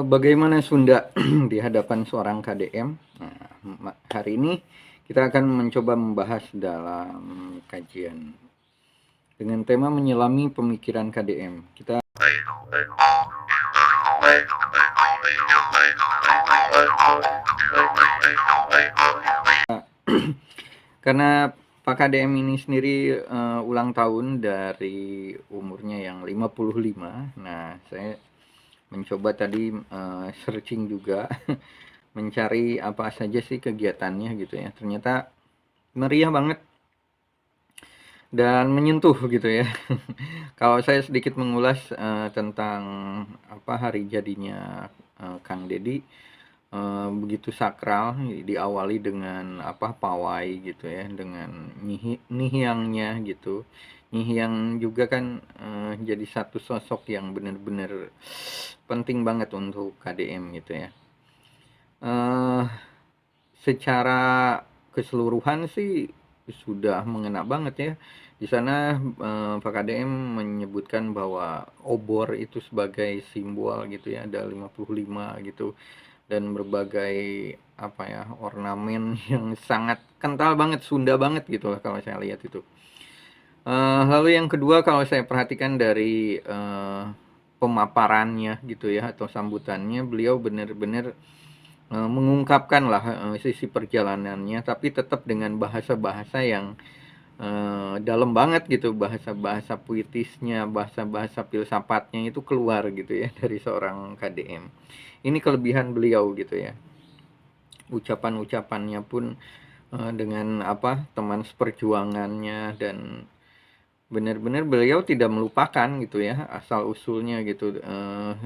Bagaimana Sunda di hadapan seorang KDM? Nah, hari ini kita akan mencoba membahas dalam kajian dengan tema menyelami pemikiran KDM. Karena Pak KDM ini sendiri ulang tahun dari umurnya yang 55. Nah, saya mencoba tadi searching juga mencari apa saja sih kegiatannya gitu ya. Ternyata meriah banget dan menyentuh gitu ya. Kalau saya sedikit mengulas tentang apa hari jadinya Kang Dedi, begitu sakral, diawali dengan apa pawai gitu ya, dengan nihyangnya gitu. Nihyang juga kan jadi satu sosok yang benar-benar penting banget untuk KDM gitu ya. Eh, Secara keseluruhan sih sudah mengena banget ya. Di sana Pak KDM menyebutkan bahwa obor itu sebagai simbol gitu ya, ada 55 gitu, dan berbagai apa ya, ornamen yang sangat kental banget, Sunda banget gitu lah kalau saya lihat itu. Lalu yang kedua kalau saya perhatikan dari pemaparannya gitu ya atau sambutannya, beliau benar-benar mengungkapkan lah sisi perjalanannya, tapi tetap dengan bahasa-bahasa yang dalam banget gitu, bahasa-bahasa puitisnya, bahasa-bahasa filsafatnya itu keluar gitu ya dari seorang KDM. Ini kelebihan beliau gitu ya. Ucapan-ucapannya pun dengan apa teman seperjuangannya, dan benar-benar beliau tidak melupakan gitu ya asal usulnya gitu,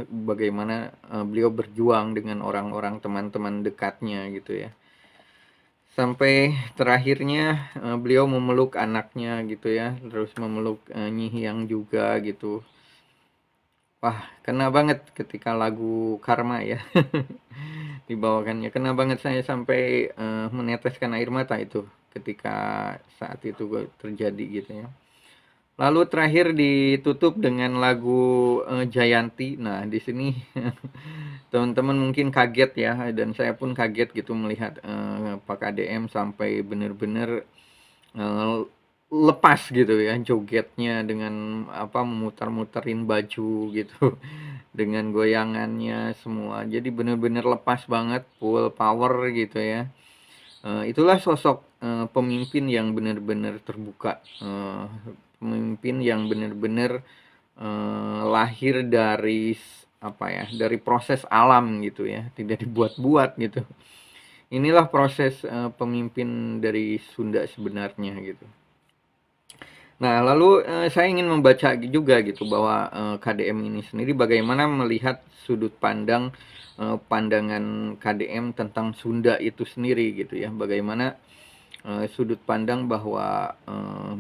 bagaimana beliau berjuang dengan orang-orang teman-teman dekatnya gitu ya, sampai terakhirnya beliau memeluk anaknya gitu ya, terus memeluk Nyi Hyang juga gitu. Wah, kena banget ketika lagu Karma ya dibawakannya, kena banget, saya sampai meneteskan air mata itu ketika saat itu terjadi gitu ya. Lalu terakhir ditutup dengan lagu Jayanti. Nah, di sini teman-teman mungkin kaget ya, dan saya pun kaget gitu melihat Pak KDM sampai benar-benar eh, lepas gitu ya jogetnya, dengan apa memutar-muterin baju gitu dengan goyangannya semua. Jadi benar-benar lepas banget, full power gitu ya. Itulah sosok pemimpin yang benar-benar terbuka, pemimpin yang benar-benar lahir dari apa ya, dari proses alam gitu ya, tidak dibuat-buat gitu. Inilah proses pemimpin dari Sunda sebenarnya gitu. Nah, lalu saya ingin membaca juga gitu bahwa KDM ini sendiri bagaimana melihat sudut pandang pandangan KDM tentang Sunda itu sendiri gitu ya. Bagaimana sudut pandang bahwa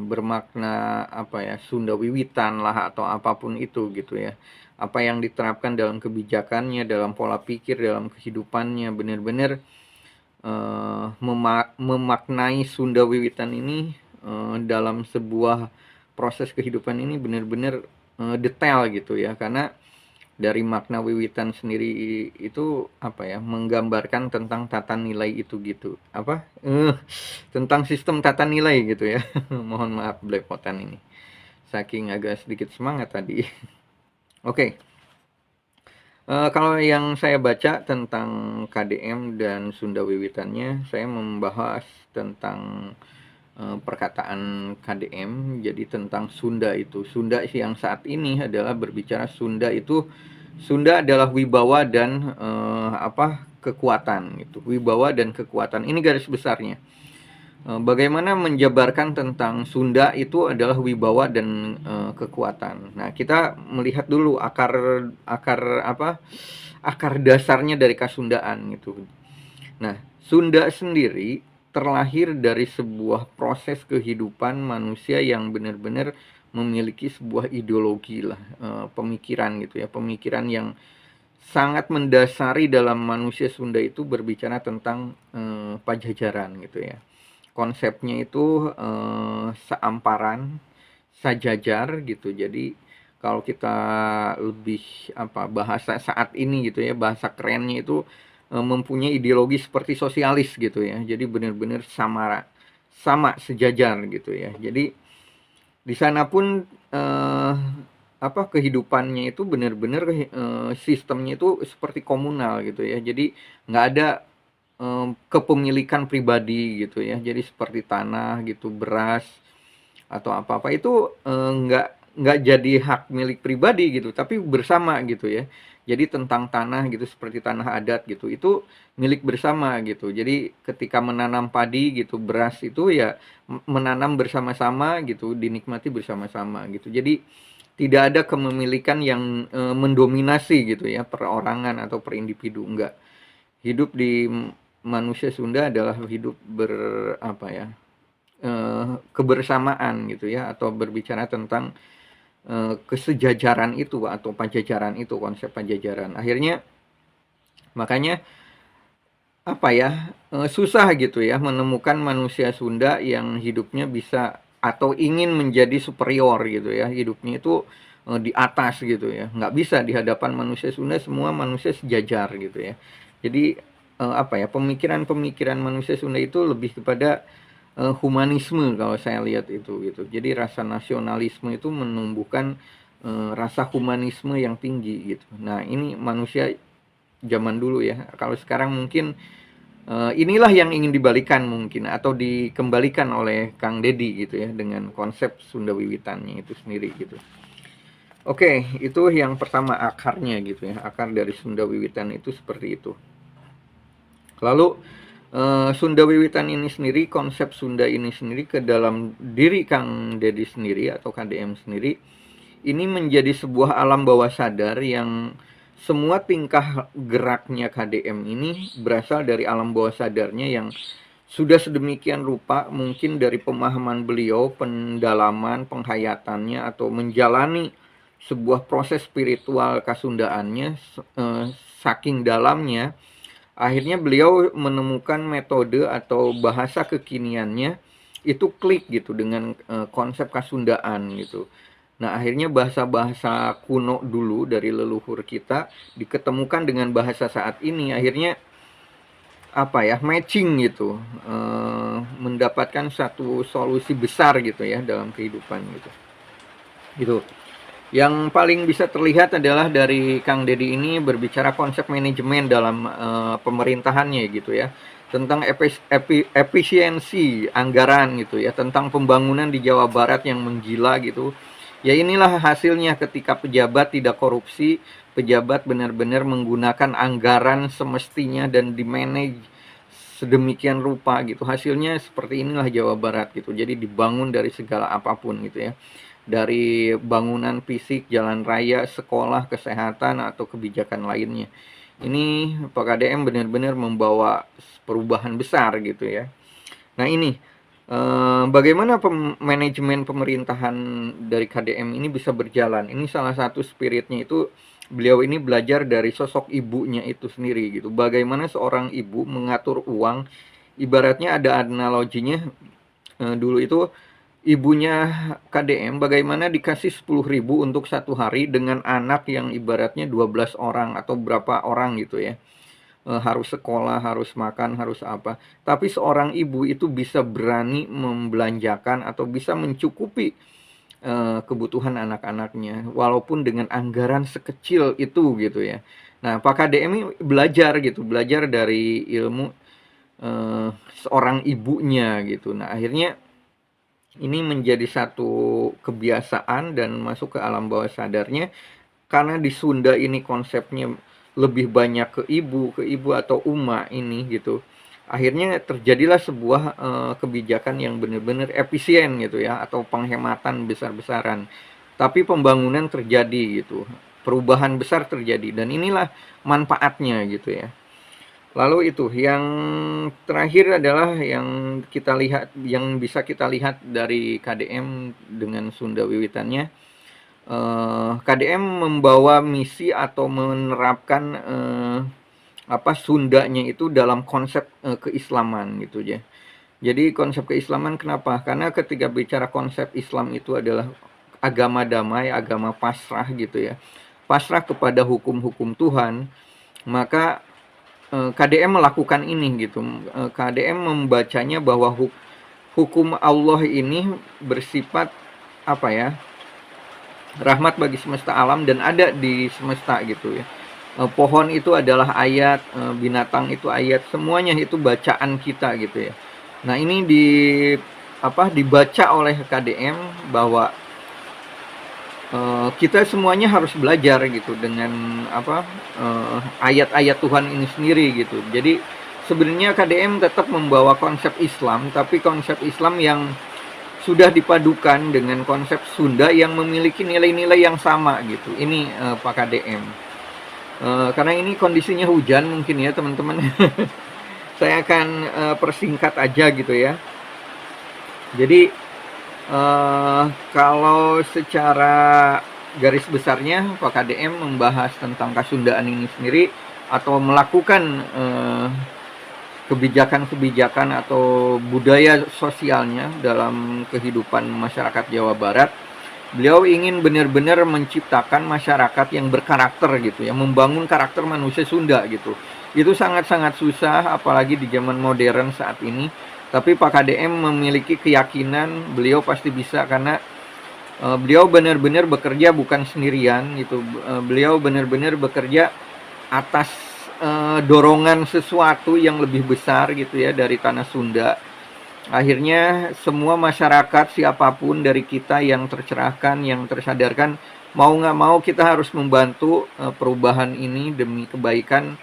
bermakna apa ya, Sunda Wiwitan lah atau apapun itu gitu ya. Apa yang diterapkan dalam kebijakannya, dalam pola pikir, dalam kehidupannya, benar-benar memaknai Sunda Wiwitan ini dalam sebuah proses kehidupan ini benar-benar detail gitu ya, karena dari makna wiwitan sendiri itu apa ya, menggambarkan tentang tata nilai itu gitu, apa tentang sistem tata nilai gitu ya mohon maaf belepotan ini, saking agak sedikit semangat tadi. Oke. Kalau yang saya baca tentang KDM dan Sunda Wiwitannya, saya membahas tentang perkataan KDM, jadi tentang Sunda itu. Sunda yang saat ini adalah berbicara Sunda itu, Sunda adalah wibawa dan apa, kekuatan gitu. Wibawa dan kekuatan. Ini garis besarnya. Bagaimana menjabarkan tentang Sunda itu adalah wibawa dan kekuatan. Nah, kita melihat dulu akar akar apa? Akar dasarnya dari Kasundaan gitu. Nah, Sunda sendiri terlahir dari sebuah proses kehidupan manusia yang benar-benar memiliki sebuah ideologi lah, pemikiran gitu ya, pemikiran yang sangat mendasari dalam manusia Sunda itu berbicara tentang pajajaran gitu ya. Konsepnya itu seamparan, sajajar gitu. Jadi kalau kita lebih bahasa saat ini gitu ya, bahasa kerennya itu mempunyai ideologi seperti sosialis gitu ya. Jadi benar-benar sama sejajar gitu ya. Jadi di sana pun kehidupannya itu benar-benar sistemnya itu seperti komunal gitu ya. Jadi nggak ada kepemilikan pribadi gitu ya. Jadi seperti tanah gitu, beras atau apa-apa itu nggak jadi hak milik pribadi gitu, tapi bersama gitu ya. Jadi tentang tanah gitu, seperti tanah adat gitu, itu milik bersama gitu. Jadi ketika menanam padi gitu, beras itu ya menanam bersama-sama gitu, dinikmati bersama-sama gitu. Jadi tidak ada kepemilikan yang mendominasi gitu ya, perorangan atau per individu, enggak. Hidup di manusia Sunda adalah hidup kebersamaan gitu ya, atau berbicara tentang kesejajaran itu atau pajajaran itu, konsep pajajaran. Akhirnya makanya susah gitu ya menemukan manusia Sunda yang hidupnya bisa atau ingin menjadi superior gitu ya, hidupnya itu di atas gitu ya. Nggak bisa di hadapan manusia Sunda, semua manusia sejajar gitu ya. Jadi pemikiran-pemikiran manusia Sunda itu lebih kepada humanisme kalau saya lihat itu gitu. Jadi rasa nasionalisme itu menumbuhkan rasa humanisme yang tinggi gitu. Nah, ini manusia zaman dulu ya. Kalau sekarang mungkin inilah yang ingin dibalikan mungkin atau dikembalikan oleh Kang Dedi gitu ya, dengan konsep Sunda Wiwitannya itu sendiri gitu. Oke, itu yang pertama, akarnya gitu ya. Akar dari Sunda Wiwitan itu seperti itu. Lalu Sunda Wiwitan ini sendiri, konsep Sunda ini sendiri ke dalam diri Kang Dedi sendiri atau KDM sendiri, ini menjadi sebuah alam bawah sadar yang semua tingkah geraknya KDM ini berasal dari alam bawah sadarnya yang sudah sedemikian rupa, mungkin dari pemahaman beliau, pendalaman, penghayatannya, atau menjalani sebuah proses spiritual kasundaannya saking dalamnya. Akhirnya beliau menemukan metode atau bahasa kekiniannya itu klik gitu dengan konsep kasundaan gitu. Nah, akhirnya bahasa-bahasa kuno dulu dari leluhur kita diketemukan dengan bahasa saat ini, akhirnya matching gitu, mendapatkan satu solusi besar gitu ya dalam kehidupan gitu. Yang paling bisa terlihat adalah dari Kang Dedi ini berbicara konsep manajemen dalam pemerintahannya gitu ya, tentang efisiensi anggaran gitu ya, tentang pembangunan di Jawa Barat yang menggila gitu. Ya inilah hasilnya ketika pejabat tidak korupsi, pejabat benar-benar menggunakan anggaran semestinya dan di-manage sedemikian rupa gitu. Hasilnya seperti inilah Jawa Barat gitu. Jadi dibangun dari segala apapun gitu ya. Dari bangunan fisik, jalan raya, sekolah, kesehatan, atau kebijakan lainnya. Ini Pak KDM benar-benar membawa perubahan besar gitu ya. Nah ini, bagaimana manajemen pemerintahan dari KDM ini bisa berjalan. Ini salah satu spiritnya itu, beliau ini belajar dari sosok ibunya itu sendiri gitu. Bagaimana seorang ibu mengatur uang, ibaratnya ada analoginya, dulu itu ibunya KDM bagaimana dikasih 10.000 untuk satu hari dengan anak yang ibaratnya 12 orang atau berapa orang gitu ya. Harus sekolah, harus makan, harus apa. Tapi seorang ibu itu bisa berani membelanjakan atau bisa mencukupi kebutuhan anak-anaknya walaupun dengan anggaran sekecil itu gitu ya. Nah, Pak KDM ini belajar dari ilmu seorang ibunya gitu. Nah, akhirnya ini menjadi satu kebiasaan dan masuk ke alam bawah sadarnya, karena di Sunda ini konsepnya lebih banyak ke ibu atau uma ini gitu. Akhirnya terjadilah sebuah kebijakan yang benar-benar efisien gitu ya, atau penghematan besar-besaran. Tapi pembangunan terjadi gitu, perubahan besar terjadi, dan inilah manfaatnya gitu ya. Lalu itu yang terakhir adalah yang kita lihat, yang bisa kita lihat dari KDM dengan Sunda Wiwitannya. KDM membawa misi atau menerapkan Sundanya itu dalam konsep keislaman gitu ya. Jadi konsep keislaman kenapa? Karena ketika bicara konsep Islam itu adalah agama damai, agama pasrah gitu ya. Pasrah kepada hukum-hukum Tuhan, maka KDM melakukan ini gitu. KDM membacanya bahwa hukum Allah ini bersifat apa ya? Rahmat bagi semesta alam dan ada di semesta gitu ya. Pohon itu adalah ayat, binatang itu ayat, semuanya itu bacaan kita gitu ya. Nah, ini dibaca oleh KDM bahwa kita semuanya harus belajar gitu dengan ayat-ayat Tuhan ini sendiri gitu. Jadi sebenarnya KDM tetap membawa konsep Islam, tapi konsep Islam yang sudah dipadukan dengan konsep Sunda yang memiliki nilai-nilai yang sama gitu. Ini Pak KDM. Karena ini kondisinya hujan mungkin ya teman-teman. Saya akan persingkat aja gitu ya. Jadi kalau secara garis besarnya Pak KDM membahas tentang Kasundaan ini sendiri atau melakukan kebijakan-kebijakan atau budaya sosialnya dalam kehidupan masyarakat Jawa Barat. Beliau ingin benar-benar menciptakan masyarakat yang berkarakter gitu ya, membangun karakter manusia Sunda gitu. Itu sangat-sangat susah apalagi di zaman modern saat ini. Tapi Pak KDM memiliki keyakinan beliau pasti bisa karena beliau benar-benar bekerja bukan sendirian gitu. Beliau benar-benar bekerja atas dorongan sesuatu yang lebih besar gitu ya dari tanah Sunda. Akhirnya semua masyarakat siapapun dari kita yang tercerahkan, yang tersadarkan, mau nggak mau kita harus membantu perubahan ini demi kebaikan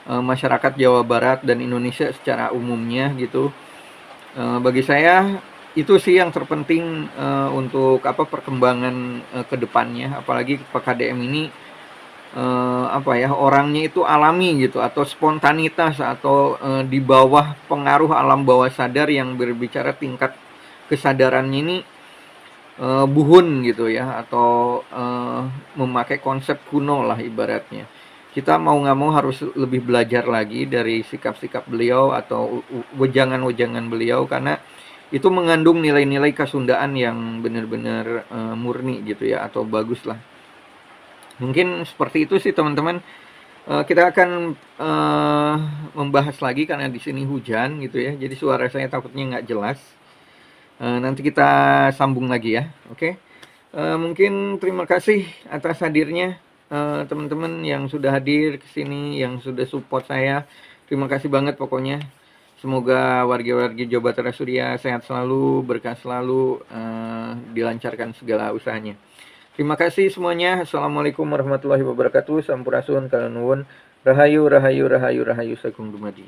masyarakat Jawa Barat dan Indonesia secara umumnya gitu. Bagi saya itu sih yang terpenting untuk perkembangan ke depannya, apalagi Pak KDM ini orangnya itu alami gitu atau spontanitas atau di bawah pengaruh alam bawah sadar yang berbicara tingkat kesadarannya ini buhun gitu ya atau memakai konsep kuno lah ibaratnya. Kita mau nggak mau harus lebih belajar lagi dari sikap-sikap beliau atau wejangan-wejangan beliau karena itu mengandung nilai-nilai Kasundaan yang benar-benar murni gitu ya atau bagus lah. Mungkin seperti itu sih teman-teman. Kita akan membahas lagi karena di sini hujan gitu ya. Jadi suara saya takutnya nggak jelas. Nanti kita sambung lagi ya. Oke. Mungkin terima kasih atas hadirnya teman-teman yang sudah hadir ke sini, yang sudah support saya. Terima kasih banget pokoknya. Semoga warga-warga Jawa Barat Surya sehat selalu, berkah selalu, dilancarkan segala usahanya. Terima kasih semuanya. Assalamualaikum warahmatullahi wabarakatuh. Sampurasun, kalanuwun, rahayu, rahayu, rahayu, rahayu, sagung dumadi.